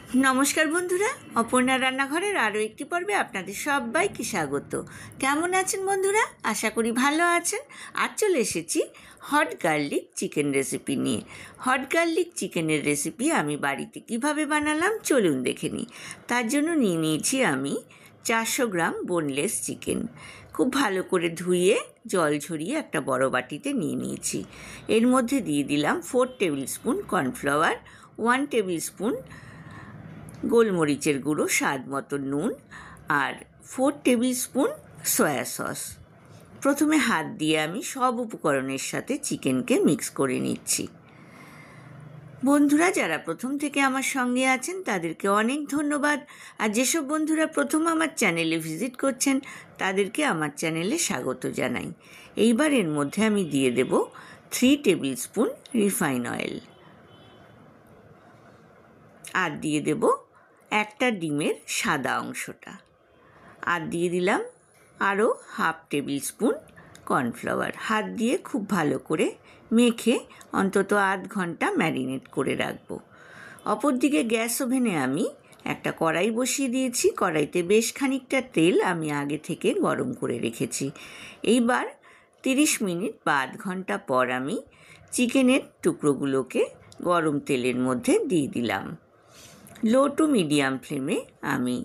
নমস্কার বন্ধুরা, অপর্ণা রান্নাঘরের আরও একটি পর্বে আপনাদের সবাইকে স্বাগত। কেমন আছেন বন্ধুরা? আশা করি ভালো আছেন। আজ চলে এসেছি হট গার্লিক চিকেন রেসিপি নিয়ে। হট গার্লিক চিকেনের রেসিপি আমি বাড়িতে কিভাবে বানালাম চলুন দেখে নিই। তার জন্য নিয়ে নিয়েছি আমি 400 গ্রাম বোনলেস চিকেন। খুব ভালো করে ধুয়ে জল ঝরিয়ে একটা বড় বাটিতে নিয়ে নিয়েছি। এর মধ্যে দিয়ে দিলাম 4 table spoon cornflour, 1 table spoon গোলমরিচের গুঁড়ো, স্বাদ মতো নুন আর 4 টেবিল স্পুন সয়া সস। প্রথমে হাত দিয়ে আমি সব উপকরণের সাথে চিকেনকে মিক্স করে নিচ্ছি। বন্ধুরা যারা প্রথম থেকে আমার সঙ্গে আছেন তাদেরকে অনেক ধন্যবাদ। আর যেসব বন্ধুরা প্রথম আমার চ্যানেলে ভিজিট করছেন তাদেরকে আমার চ্যানেলে স্বাগত জানাই। এইবার এর মধ্যে আমি দিয়ে দেব 3 টেবিল স্পুন রিফাইন অয়েল, আর দিয়ে দেব একটা ডিমের সাদা অংশটা, আর দিয়ে দিলাম আরও 1/2 টেবিল স্পুন কর্নফ্লাওয়ার। হাত দিয়ে খুব ভালো করে মেখে অন্তত আধ ঘন্টা ম্যারিনেট করে রাখবো। অপরদিকে গ্যাস ওভেনে আমি একটা কড়াই বসিয়ে দিয়েছি। কড়াইতে বেশ খানিকটা তেল আমি আগে থেকে গরম করে রেখেছি। এইবার 30 মিনিট বা আধ ঘন্টা পর আমি চিকেনের টুকরোগুলোকে গরম তেলের মধ্যে দিয়ে দিলাম। লো টু মিডিয়াম ফ্লেমে আমি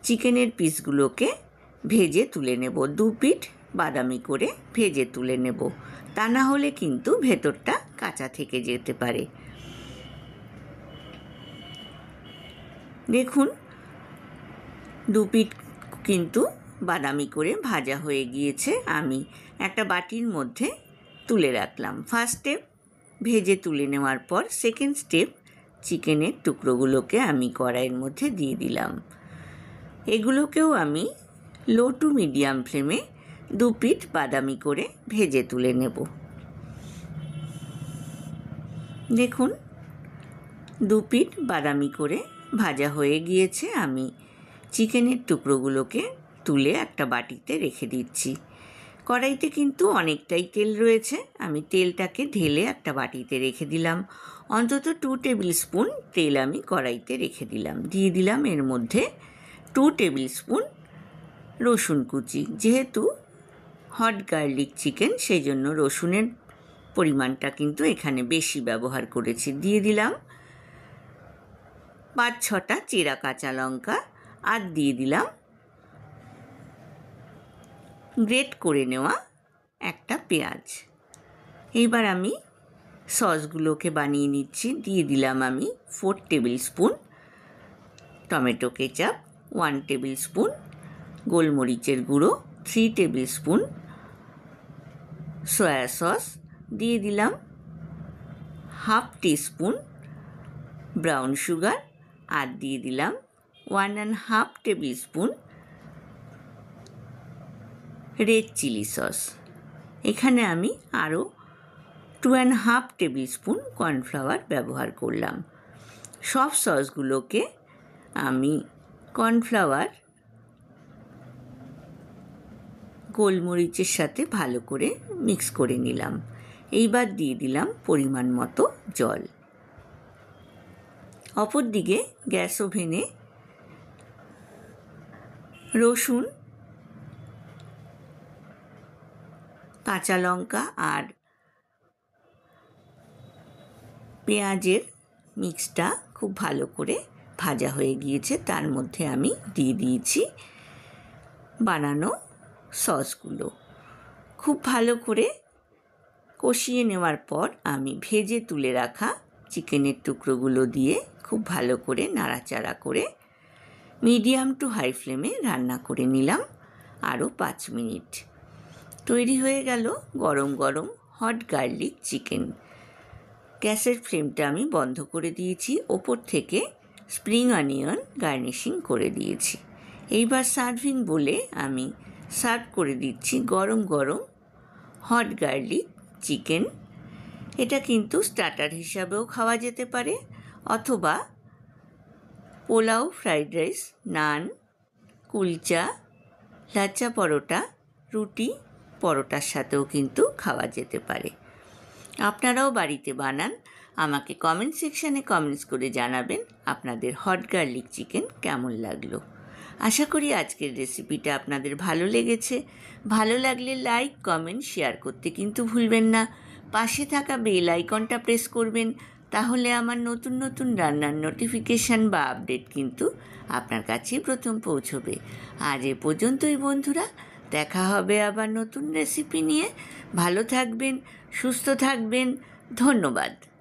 চিকেনের পিসগুলোকে ভেজে তুলে নেব। 2 পিঠ বাদামি করে ভেজে তুলে নেব, তা না হলে কিন্তু ভেতরটা কাঁচা থেকে যেতে পারে। দেখুন 2 পিঠ কিন্তু বাদামি করে ভাজা হয়ে গিয়েছে। আমি একটা বাটির মধ্যে তুলে রাখলাম। ফার্স্ট স্টেপ ভেজে তুলে নেওয়ার পর সেকেন্ড স্টেপ চিকেনের টুকরোগুলোকে আমি কড়াইয়ের মধ্যে দিয়ে দিলাম। এগুলোকেও আমি লো টু মিডিয়াম ফ্লেমে 2 পিঠ বাদামি করে ভেজে তুলে নেব। দেখুন 2 পিঠ বাদামি করে ভাজা হয়ে গিয়েছে। আমি চিকেনের টুকরোগুলোকে তুলে একটা বাটিতে রেখে দিচ্ছি। কড়াইতে কিন্তু অনেকটাই তেল রয়েছে। আমি তেলটাকে ঢেলে একটা বাটিতে রেখে দিলাম। অন্তত 2 টেবিল স্পুন তেল আমি কড়াইতে রেখে দিলাম। দিয়ে দিলাম এর মধ্যে 2 টেবিল স্পুন রসুন কুচি। যেহেতু হট গার্লিক চিকেন সেই জন্য রসুনের পরিমাণটা কিন্তু এখানে বেশি ব্যবহার করেছি। দিয়ে দিলাম 5-6টা চেরা কাঁচা লঙ্কা, আর দিয়ে দিলাম গ্রেট করে নেওয়া একটা পেঁয়াজ। এইবার আমি সসগুলোকে বানিয়ে নিচ্ছি। দিয়ে দিলাম আমি 4 table spoon tomato ketchup, 1 table spoon গোলমরিচের গুঁড়ো, 3 টেবিল স্পুন সয়া সস, দিয়ে দিলাম 1/2 টিস্পুন ব্রাউন সুগার, আর দিয়ে দিলাম 1.5 tablespoon red chilli sauce. এখানে আমি আরও 2.5 টেবিল স্পুন কর্নফ্লাওয়ার ব্যবহার করলাম। সব সসগুলোকে আমি কর্নফ্লাওয়ার গোলমরিচের সাথে ভালো করে মিক্স করে নিলাম। এইবার দিয়ে দিলাম পরিমাণ মতো জল। অপরদিকে গ্যাস ওভেনে রসুন, কাঁচা লঙ্কা আর পেঁয়াজের মিক্সটা খুব ভালো করে ভাজা হয়ে গিয়েছে। তার মধ্যে আমি দিয়ে দিয়েছি বানানো সসগুলো। খুব ভালো করে কষিয়ে নেওয়ার পর আমি ভেজে তুলে রাখা চিকেনের টুকরোগুলো দিয়ে খুব ভালো করে নাড়াচাড়া করে মিডিয়াম টু হাই ফ্লেমে রান্না করে নিলাম আরও 5 মিনিট। তৈরি হয়ে গেল গরম গরম হট গার্লিক চিকেন। গ্যাসের ফ্লেমটা আমি বন্ধ করে দিয়েছি। ওপর থেকে স্প্রিং অনিয়ন গার্নিশিং করে দিয়েছি। এইবার সার্ভিং বলে আমি সার্ভ করে দিচ্ছি গরম গরম হট গার্লিক চিকেন। এটা কিন্তু স্টার্টার হিসাবেও খাওয়া যেতে পারে, অথবা পোলাও, ফ্রাইড রাইস, নান, কুলচা, লাচ্চা পরোটা, রুটি, পরোটার সাথেও কিন্তু খাওয়া যেতে পারে। আপনারাও বাড়িতে বানান আমাকে কমেন্ট সেকশানে কমেন্টস করে জানাবেন আপনাদের হট গার্লিক চিকেন কেমন লাগলো। আশা করি আজকের রেসিপিটা আপনাদের ভালো লেগেছে। ভালো লাগলে লাইক, কমেন্ট, শেয়ার করতে কিন্তু ভুলবেন না। পাশে থাকা বেল আইকনটা প্রেস করবেন, তাহলে আমার নতুন নতুন রান্নার নোটিফিকেশান বা আপডেট কিন্তু আপনার কাছেই প্রথম পৌঁছবে। আজ এ পর্যন্তই বন্ধুরা, দেখা হবে আবার নতুন রেসিপি নিয়ে। ভালো থাকবেন, সুস্থ থাকবেন। ধন্যবাদ।